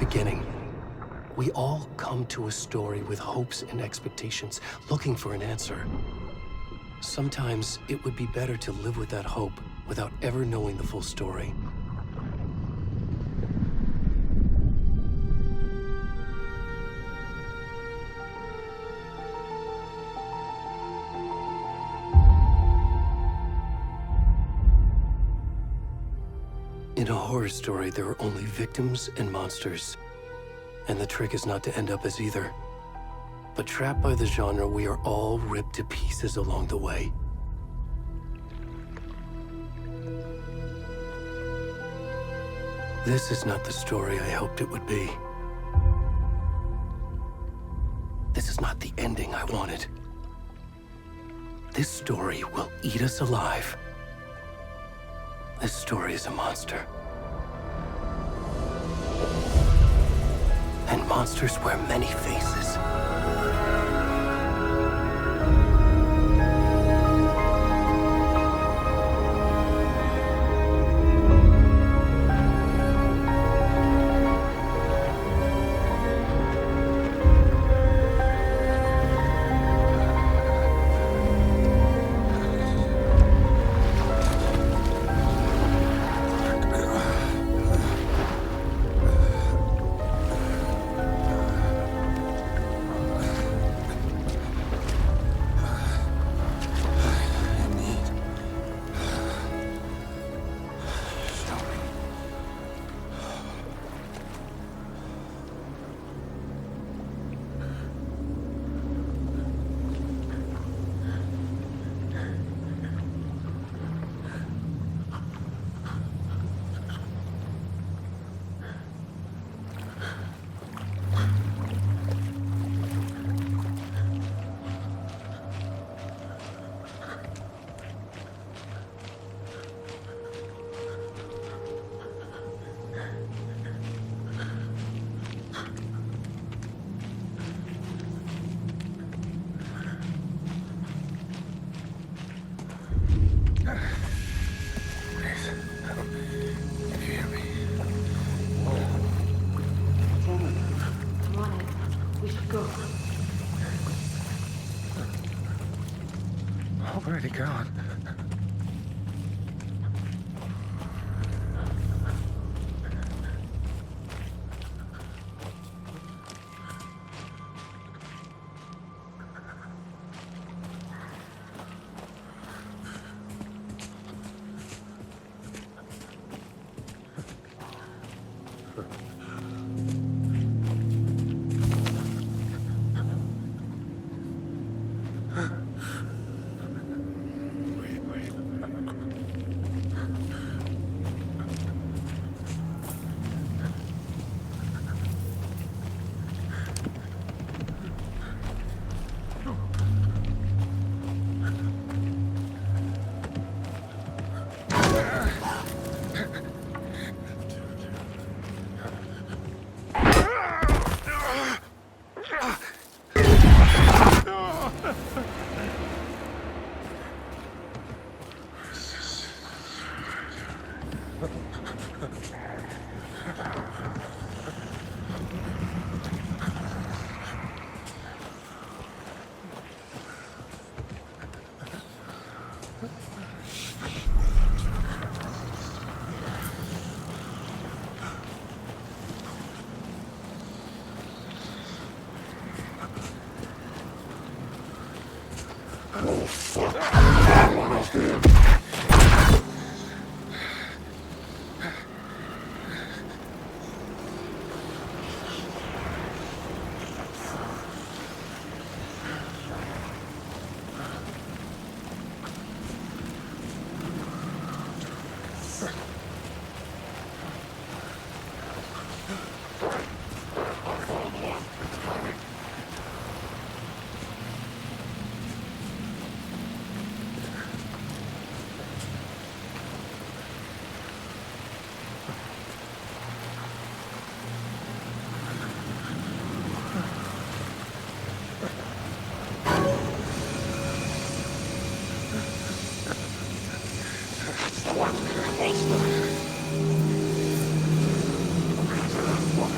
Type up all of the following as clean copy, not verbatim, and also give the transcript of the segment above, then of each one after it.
beginning. We all come to a story with hopes and expectations, looking for an answer. Sometimes it would be better to live with that hope without ever knowing the full story. In a horror story, there are only victims and monsters. And the trick is not to end up as either. But trapped by the genre, we are all ripped to pieces along the way. This is not the story I hoped it would be. This is not the ending I wanted. This story will eat us alive. This story is a monster. And monsters wear many faces. Where'd he gone?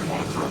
What?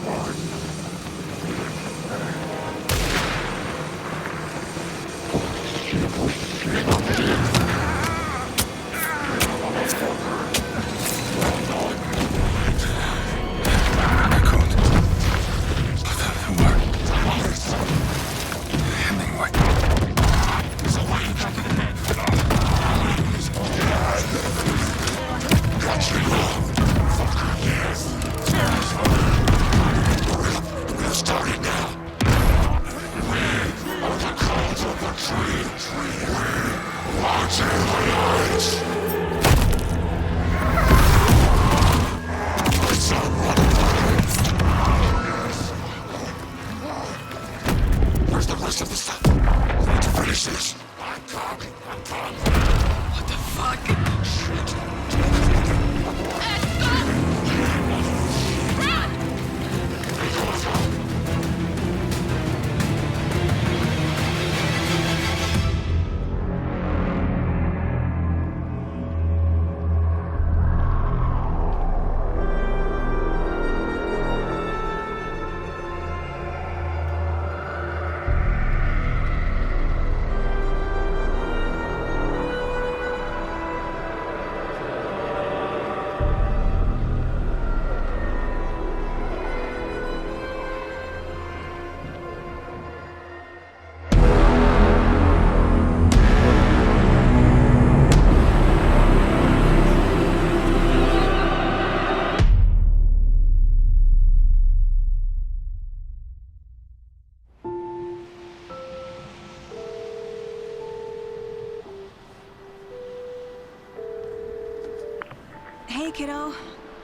Hey, kiddo.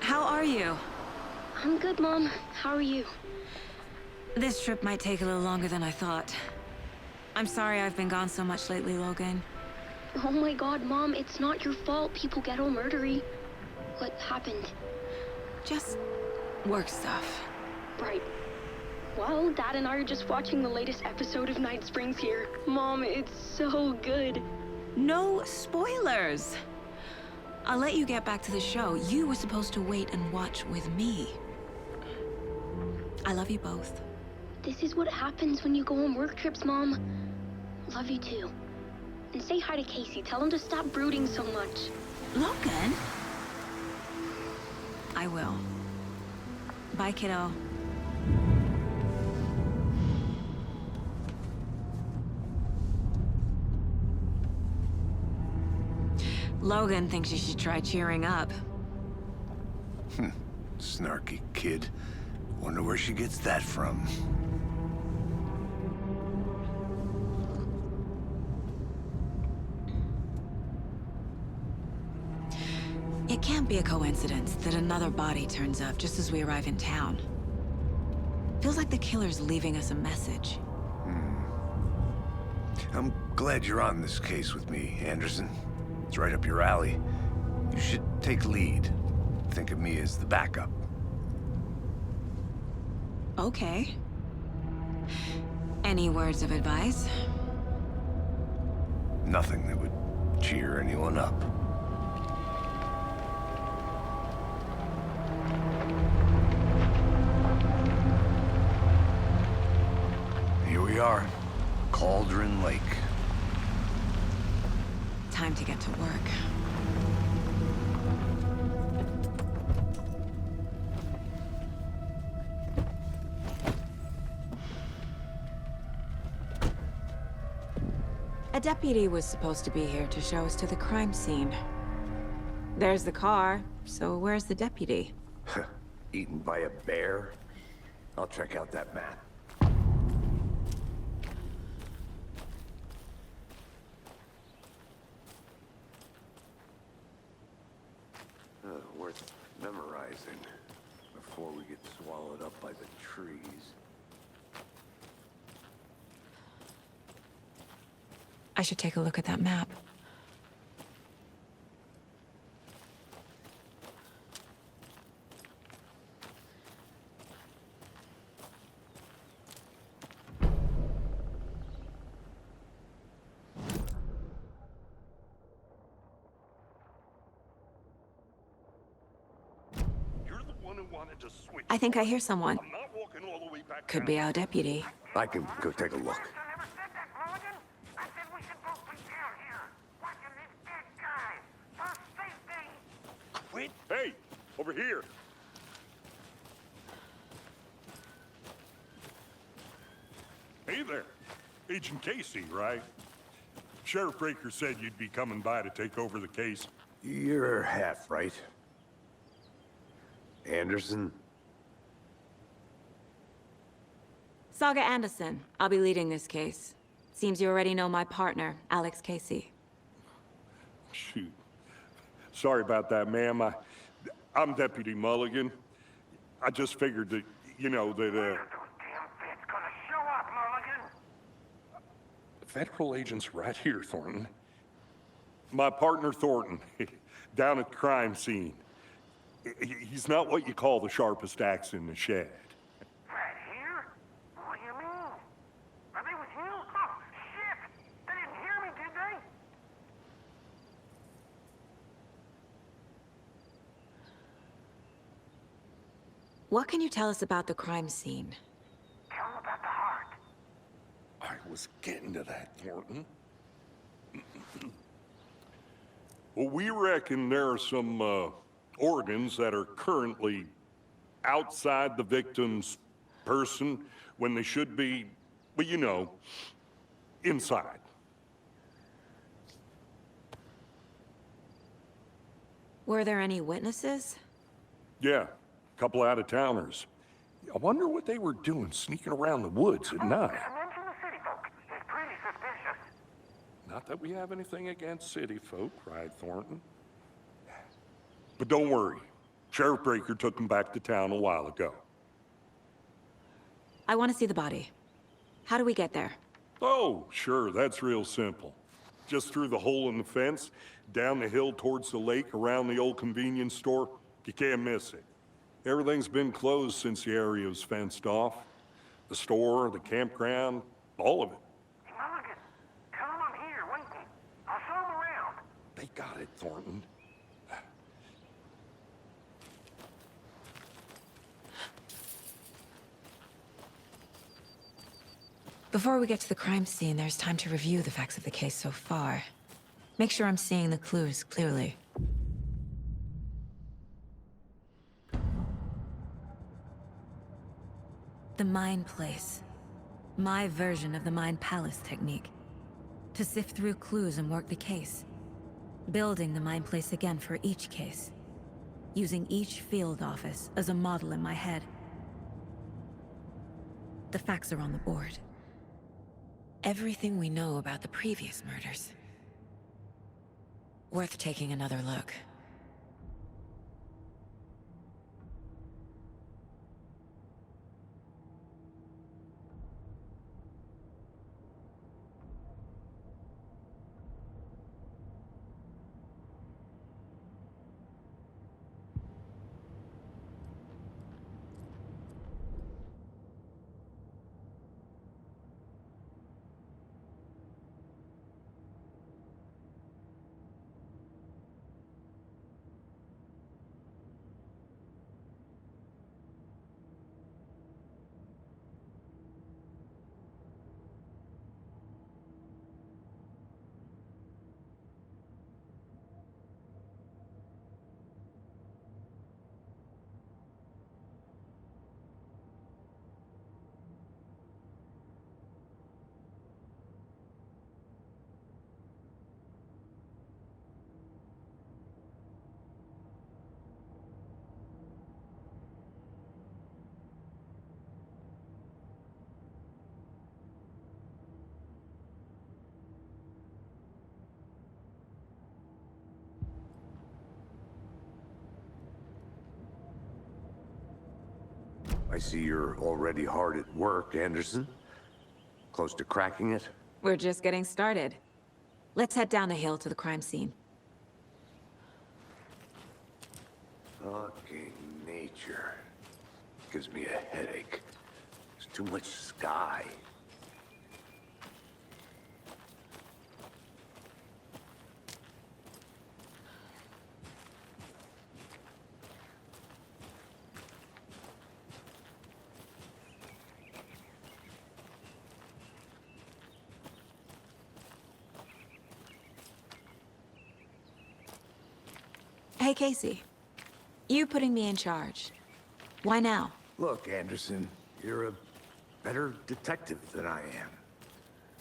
How are you? I'm good, Mom. How are you? This trip might take a little longer than I thought. I'm sorry I've been gone so much lately, Logan. Oh my god, Mom, it's not your fault people get all murdery. What happened? Just work stuff. Right. Well, Dad and I are just watching the latest episode of Night Springs here. Mom, it's so good. No spoilers! I'll let you get back to the show. You were supposed to wait and watch with me. I love you both. This is what happens when you go on work trips, Mom. Love you too. And say hi to Casey. Tell him to stop brooding so much. Logan? I will. Bye, kiddo. Logan thinks you should try cheering up. Snarky kid. Wonder where she gets that from. It can't be a coincidence that another body turns up just as we arrive in town. Feels like the killer's leaving us a message. I'm glad you're on this case with me, Anderson. It's right up your alley. You should take lead. Think of me as the backup. Okay. Any words of advice? Nothing that would cheer anyone up. Here we are. Cauldron Lake. Time to get to work. A deputy was supposed to be here to show us to the crime scene. There's the car, so where's the deputy? Eaten by a bear? I'll check out that map. Worth memorizing before we get swallowed up by the trees. I should take a look at that map. I think I hear someone. Could be our deputy. I can go take a look. Over here. Hey there. Agent Casey, right? Sheriff Breaker said you'd be coming by to take over the case. You're half right. Anderson? Saga Anderson. I'll be leading this case. Seems you already know my partner, Alex Casey. Shoot. Sorry about that, ma'am. I'm Deputy Mulligan. I just figured that, you know, that, Damn fit's gonna show up, Mulligan. Federal agent's right here, Thornton. My partner, Thornton, down at the crime scene. He's not what you call the sharpest axe in the shed. Right here? What do you mean? Are they with you? Oh, shit! They didn't hear me, did they? What can you tell us about the crime scene? Tell them about the heart. I was getting to that, Thornton. Well, we reckon there are some, organs that are currently outside the victim's person when they should be, well, you know, inside. Were there any witnesses? Yeah, a couple out-of-towners. I wonder what they were doing sneaking around the woods at night. Mention the city folk. It's pretty suspicious. Not that we have anything against city folk, cried Thornton. But don't worry. Sheriff Breaker took them back to town a while ago. I want to see the body. How do we get there? Oh, sure, that's real simple. Just through the hole in the fence, down the hill towards the lake, around the old convenience store. You can't miss it. Everything's been closed since the area was fenced off. The store, the campground, all of it. Mulligan, tell them I'm here, waiting. I'll show them around. They got it, Thornton. Before we get to the crime scene, there's time to review the facts of the case so far. Make sure I'm seeing the clues clearly. The Mind Place. My version of the Mind Palace technique. To sift through clues and work the case. Building the Mind Place again for each case. Using each field office as a model in my head. The facts are on the board. Everything we know about the previous murders. Worth taking another look. I see you're already hard at work, Anderson. Close to cracking it? We're just getting started. Let's head down the hill to the crime scene. Fucking nature. Gives me a headache. There's too much sky. Hey, Casey. You putting me in charge. Why now? Look, Anderson, you're a better detective than I am.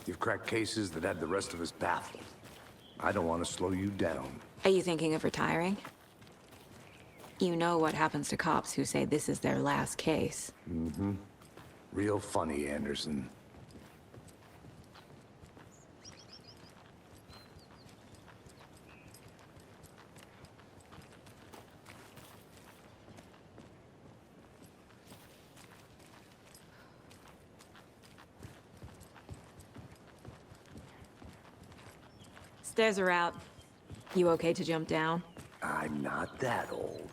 You've cracked cases that had the rest of us baffled. I don't want to slow you down. Are you thinking of retiring? You know what happens to cops who say this is their last case. Real funny, Anderson. Stairs are out. You okay to jump down? I'm not that old.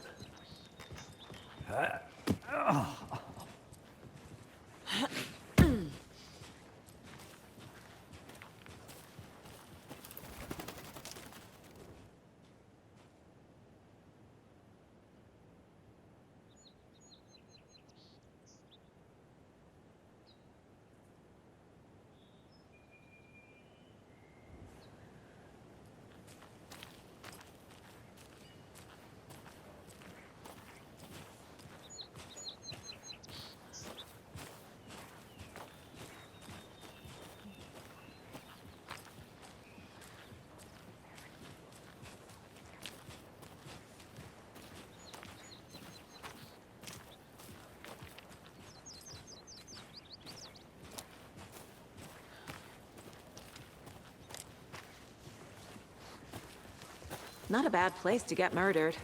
Not a bad place to get murdered.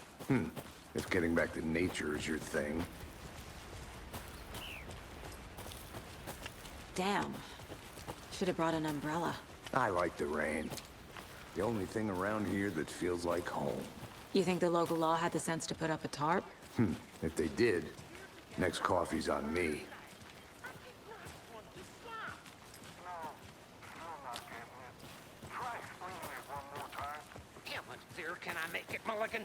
If getting back to nature is your thing. Damn. Should have brought an umbrella. I like the rain. The only thing around here that feels like home. You think the local law had the sense to put up a tarp? If they did, next coffee's on me. Try explaining it one more time. How much clearer can I make it, Mulligan?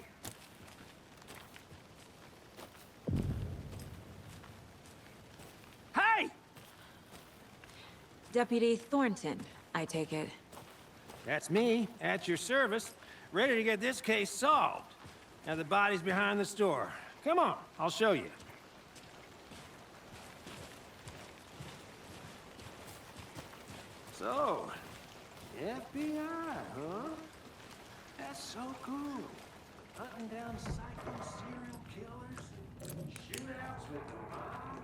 Hey! Deputy Thornton, I take it. That's me, at your service, ready to get this case solved. Now the body's behind the store. Come on, I'll show you. So, FBI, huh? That's so cool. Hunting down psycho serial killers and shootouts with the mob.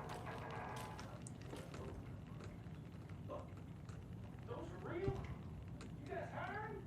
Those are real? You guys hiring?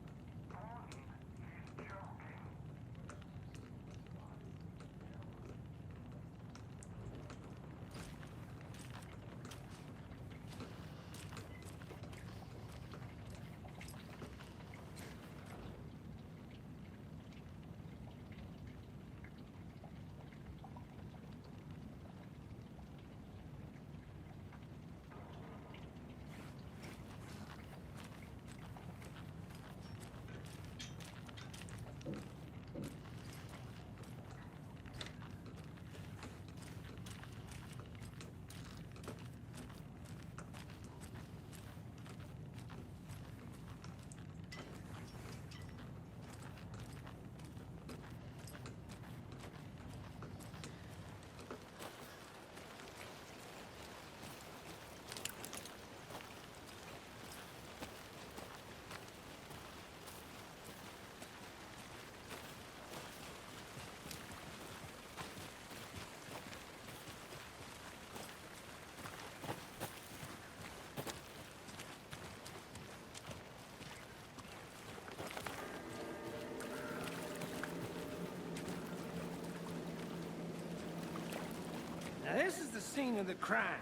Now this is the scene of the crime.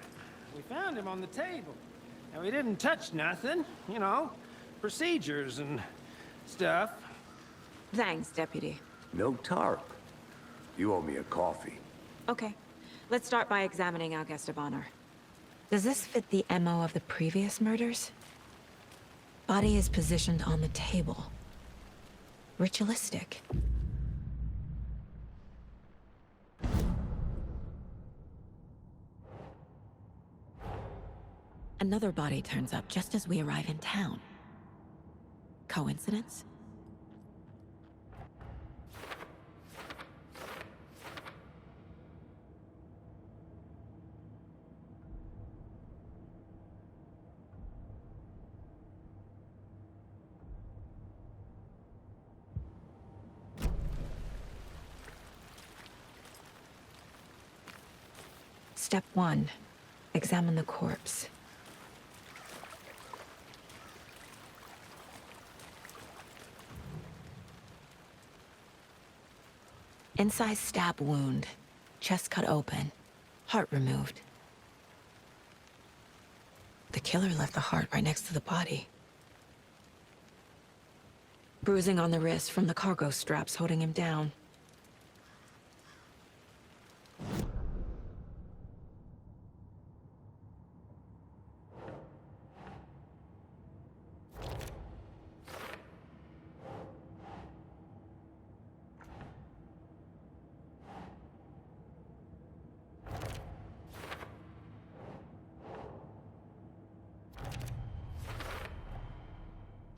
We found him on the table. And we didn't touch nothing, you know, procedures and stuff. Thanks, Deputy. No tarp. You owe me a coffee. Okay. Let's start by examining our guest of honor. Does this fit the MO of the previous murders? Body is positioned on the table. Ritualistic. Another body turns up just as we arrive in town. Coincidence? Step 1. Examine the corpse. Incised stab wound. Chest cut open. Heart removed. The killer left the heart right next to the body. Bruising on the wrist from the cargo straps holding him down.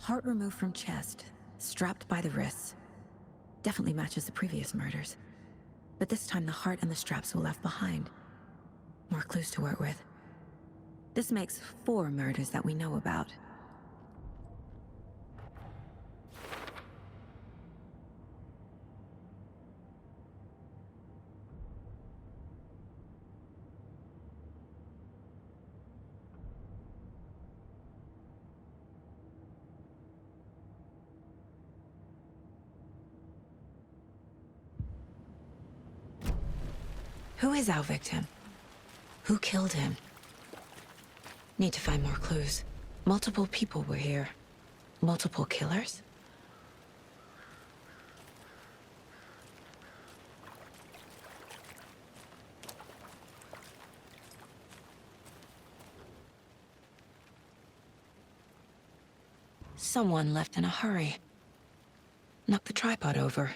Heart removed from chest, strapped by the wrists. Definitely matches the previous murders. But this time the heart and the straps were left behind. More clues to work with. This makes 4 murders that we know about. Who is our victim? Who killed him? Need to find more clues. Multiple people were here. Multiple killers? Someone left in a hurry. Knocked the tripod over.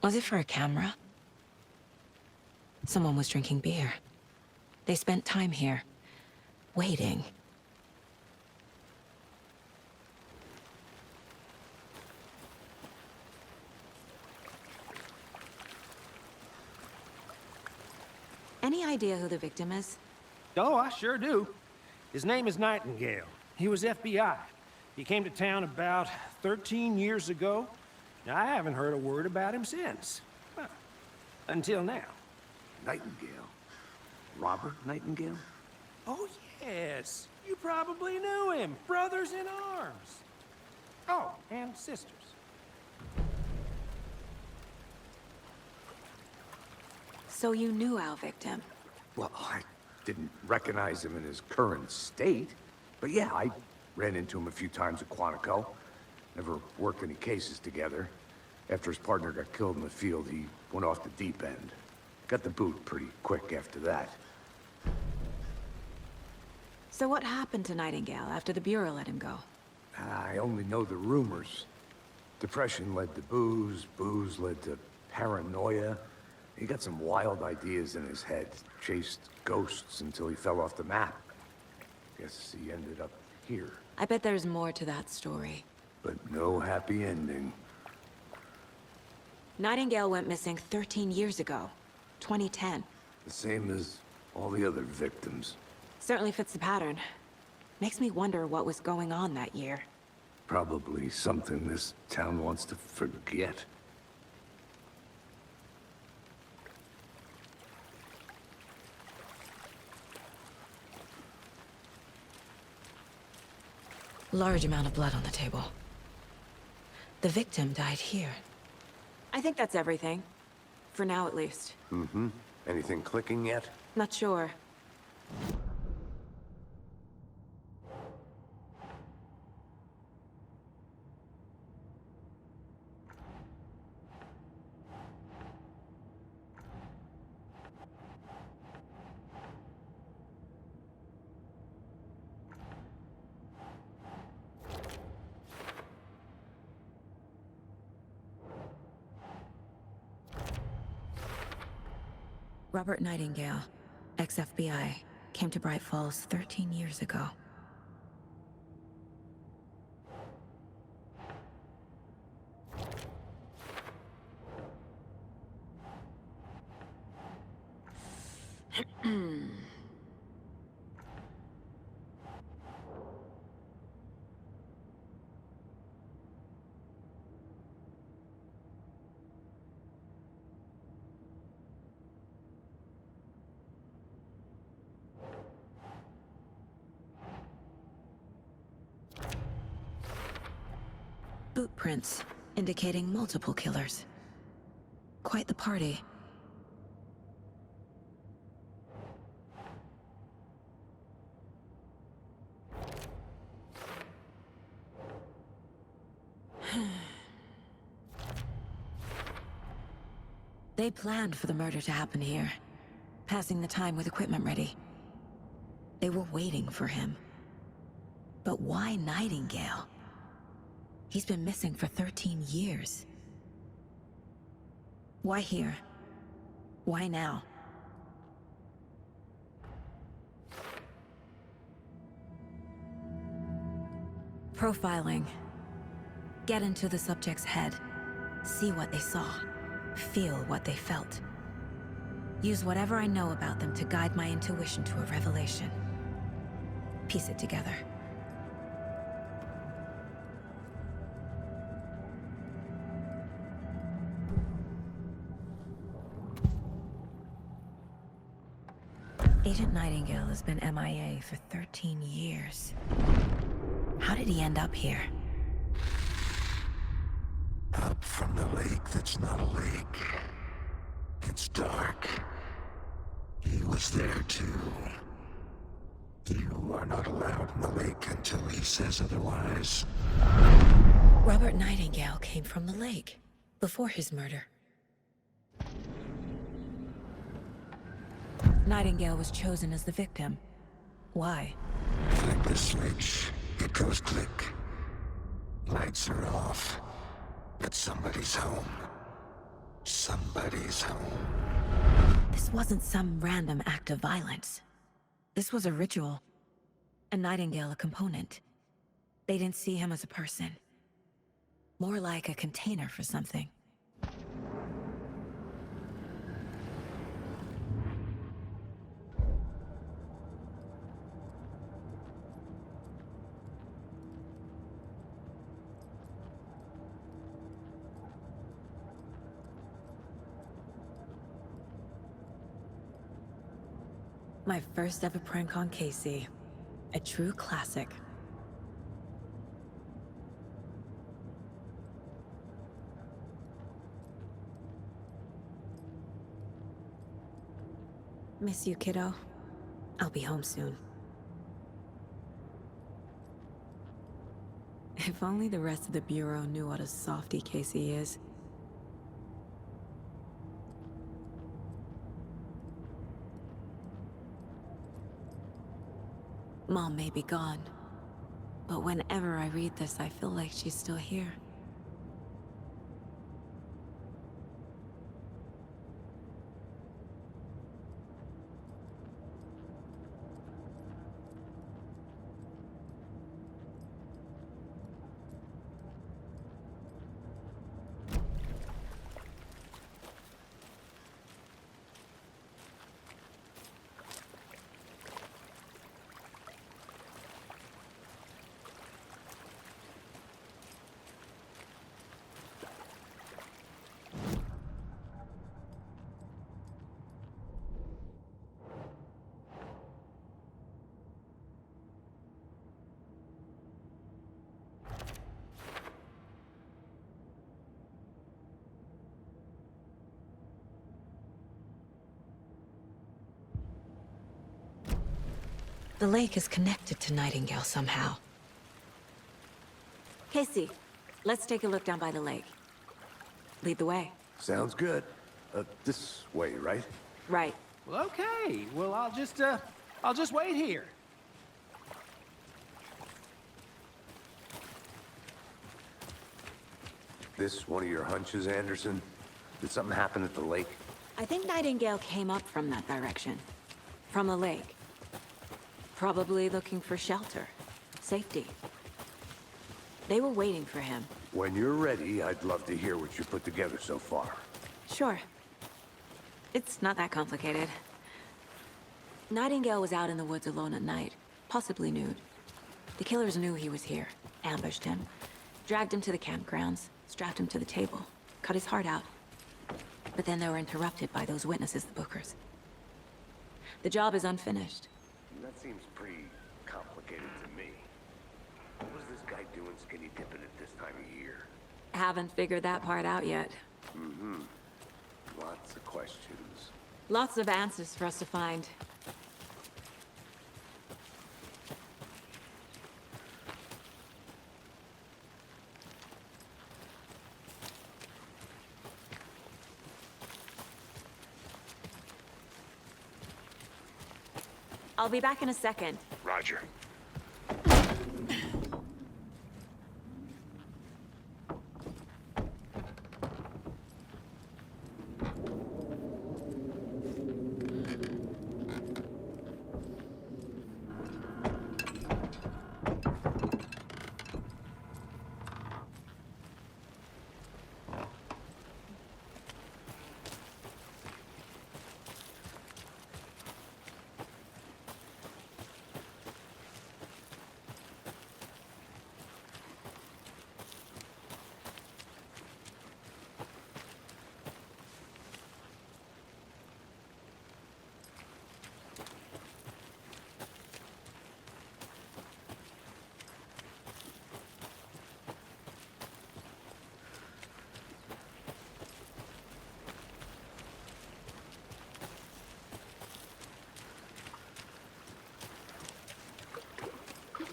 Was it for a camera? Someone was drinking beer. They spent time here, waiting. Any idea who the victim is? Oh, I sure do. His name is Nightingale. He was FBI. He came to town about 13 years ago. I haven't heard a word about him since. Well, until now. Nightingale? Robert Nightingale? Oh, yes. You probably knew him. Brothers in arms. Oh, and sisters. So you knew our victim? Well, I didn't recognize him in his current state. But yeah, I ran into him a few times at Quantico. Never worked any cases together. After his partner got killed in the field, he went off the deep end. Got the boot pretty quick after that. So what happened to Nightingale after the Bureau let him go? I only know the rumors. Depression led to booze, booze led to paranoia. He got some wild ideas in his head, chased ghosts until he fell off the map. Guess he ended up here. I bet there's more to that story. But no happy ending. Nightingale went missing 13 years ago. 2010. The same as all the other victims. Certainly fits the pattern. Makes me wonder what was going on that year. Probably something this town wants to forget. Large amount of blood on the table. The victim died here. I think that's everything. For now, at least. Mm-hmm. Anything clicking yet? Not sure. Robert Nightingale, ex-FBI, came to Bright Falls 13 years ago. Boot prints, indicating multiple killers. Quite the party. They planned for the murder to happen here, passing the time with equipment ready. They were waiting for him. But why Nightingale? He's been missing for 13 years. Why here? Why now? Profiling. Get into the subject's head. See what they saw. Feel what they felt. Use whatever I know about them to guide my intuition to a revelation. Piece it together. Agent Nightingale has been MIA for 13 years. How did he end up here? Up from the lake that's not a lake. It's dark. He was there too. You are not allowed in the lake until he says otherwise. Robert Nightingale came from the lake, before his murder. Nightingale was chosen as the victim. Why? Flick the switch. It goes click. Lights are off. But somebody's home. Somebody's home. This wasn't some random act of violence. This was a ritual. And Nightingale a component. They didn't see him as a person. More like a container for something. My first ever prank on Casey. A true classic. Miss you, kiddo. I'll be home soon. If only the rest of the Bureau knew what a softie Casey is. Mom may be gone, but whenever I read this, I feel like she's still here. The lake is connected to Nightingale somehow. Casey, let's take a look down by the lake. Lead the way. Sounds good. This way, right? Right. Well, okay. Well, I'll just wait here. This one of your hunches, Anderson? Did something happen at the lake? I think Nightingale came up from that direction. From the lake. Probably looking for shelter. Safety. They were waiting for him. When you're ready, I'd love to hear what you put together so far. Sure. It's not that complicated. Nightingale was out in the woods alone at night, possibly nude. The killers knew he was here, ambushed him, dragged him to the campgrounds, strapped him to the table, cut his heart out. But then they were interrupted by those witnesses, the Bookers. The job is unfinished. That seems pretty complicated to me. What was this guy doing skinny dipping at this time of year? haven't figured that part out yet. Lots of questions. Lots of answers for us to find. I'll be back in a second. Roger.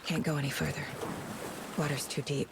Can't go any further. Water's too deep.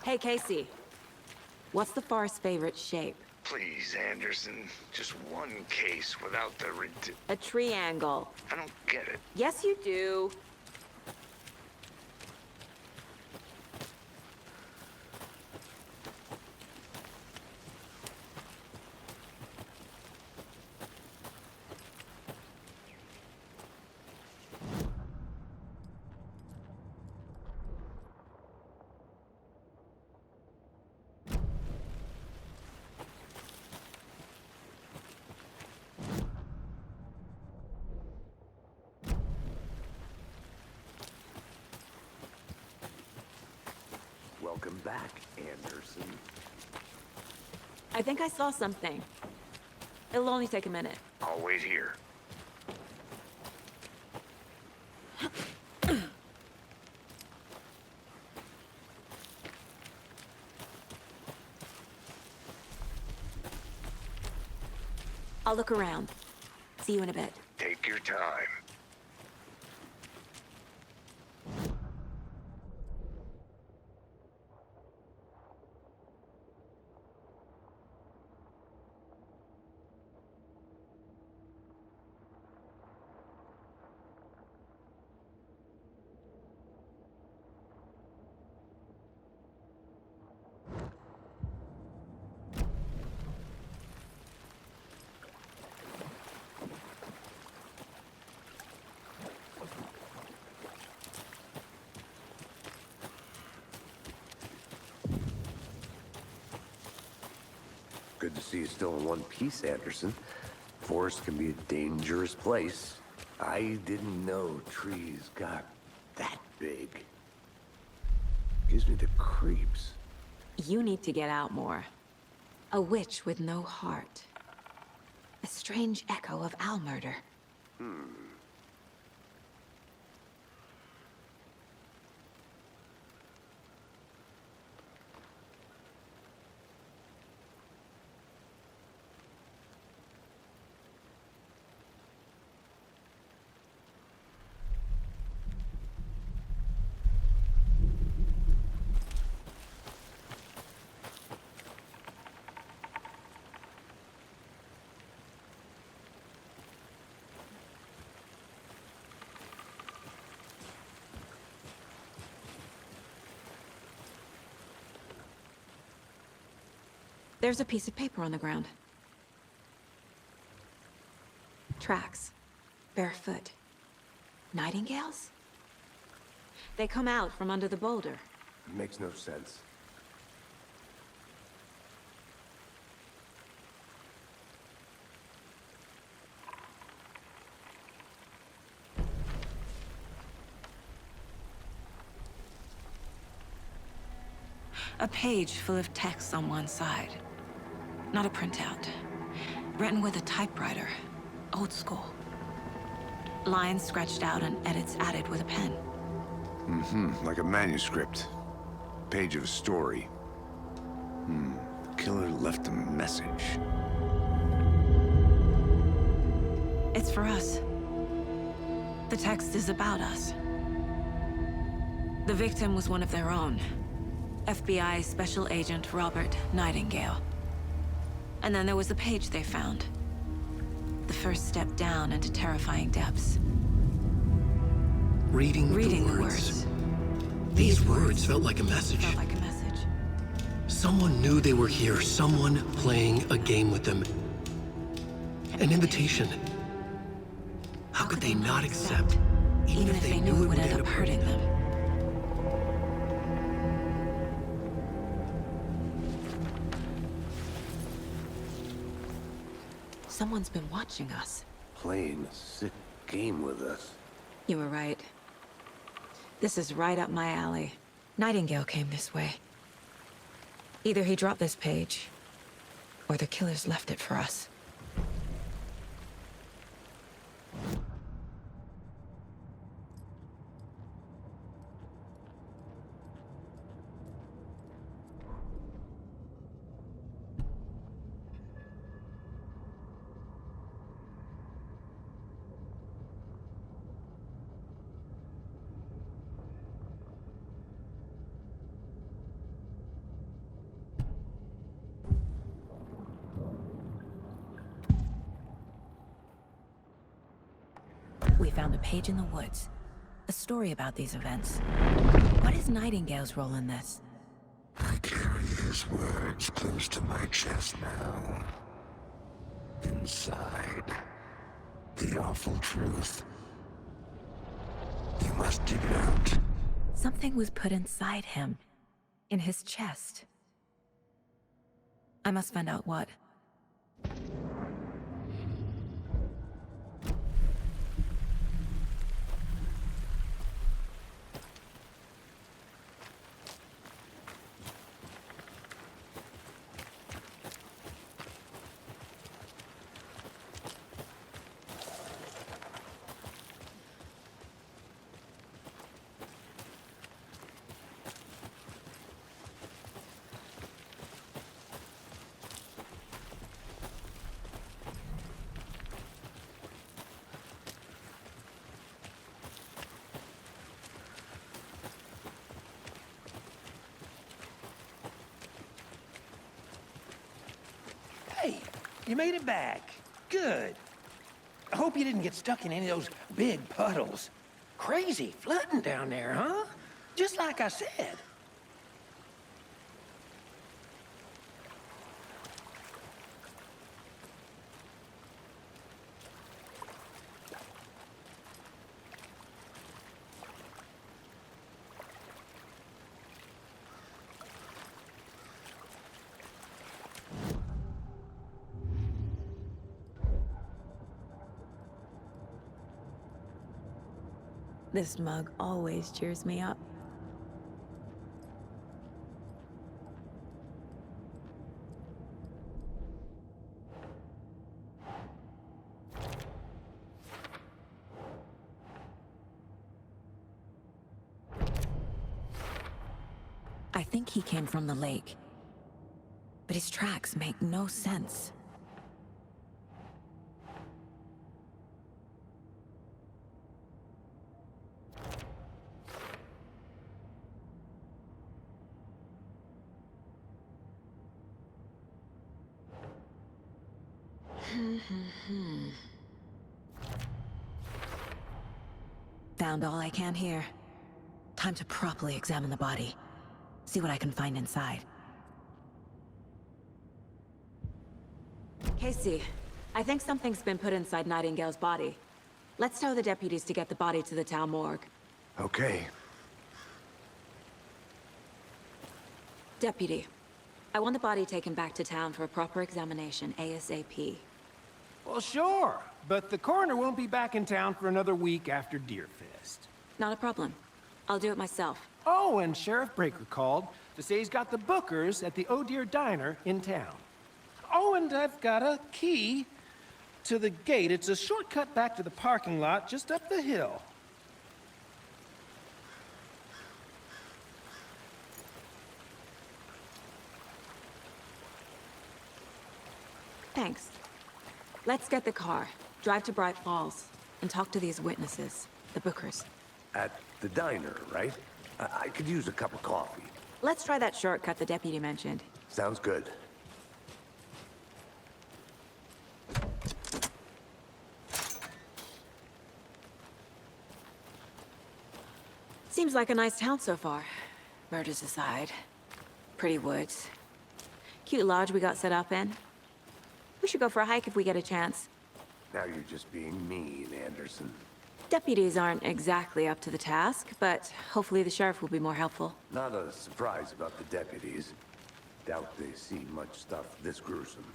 Hey, Casey. What's the Forest's favorite shape? Please, Anderson. Just one case without the A triangle. I don't get it. Yes, you do. Welcome back, Anderson. I think I saw something. It'll only take a minute. I'll wait here. I'll look around. See you in a bit. Take your time. Good to see you still in one piece, Anderson. Forest can be a dangerous place. I didn't know trees got that big. Gives me the creeps. You need to get out more. A witch with no heart. A strange echo of owl murder. There's a piece of paper on the ground. Tracks. Barefoot. Nightingales? They come out from under the boulder. It makes no sense. A page full of text on one side. Not a printout. Written with a typewriter. Old school. Lines scratched out and edits added with a pen. Like a manuscript. Page of a story. The killer left a message. It's for us. The text is about us. The victim was one of their own. FBI Special Agent Robert Nightingale. And then there was the page they found. The first step down into terrifying depths. Reading the words. These words felt like a message. Felt like a message. Someone knew they were here, someone playing a game with them. An invitation. How could they not accept, even if they knew it would end up hurting them? Someone's been watching us. Playing a sick game with us. You were right. This is right up my alley. Nightingale came this way. Either he dropped this page, or the killers left it for us. We found a page in the woods. A story about these events. What is Nightingale's role in this? I carry his words close to my chest now. Inside, the awful truth. You must dig it out. Something was put inside him. In his chest. I must find out what. Hey, you made it back. Good. I hope you didn't get stuck in any of those big puddles. Crazy flooding down there, huh? Just like I said. This mug always cheers me up. I think he came from the lake. But his tracks make no sense. Found all I can here. Time to properly examine the body. See what I can find inside. Casey, I think something's been put inside Nightingale's body. Let's tell the deputies to get the body to the town morgue. Okay. Deputy, I want the body taken back to town for a proper examination ASAP. Well, sure, but the coroner won't be back in town for another week after Deerfest. Not a problem. I'll do it myself. Oh, and Sheriff Breaker called to say he's got the Bookers at the Oh Deer Diner in town. Oh, and I've got a key to the gate. It's a shortcut back to the parking lot just up the hill. Thanks. Let's get the car, drive to Bright Falls, and talk to these witnesses, the Bookers. At the diner, right? I could use a cup of coffee. Let's try that shortcut the deputy mentioned. Sounds good. Seems like a nice town so far. Murders aside. Pretty woods. Cute lodge we got set up in. We should go for a hike if we get a chance. Now you're just being mean, Anderson. Deputies aren't exactly up to the task, but hopefully the sheriff will be more helpful. Not a surprise about the deputies. Doubt they see much stuff this gruesome.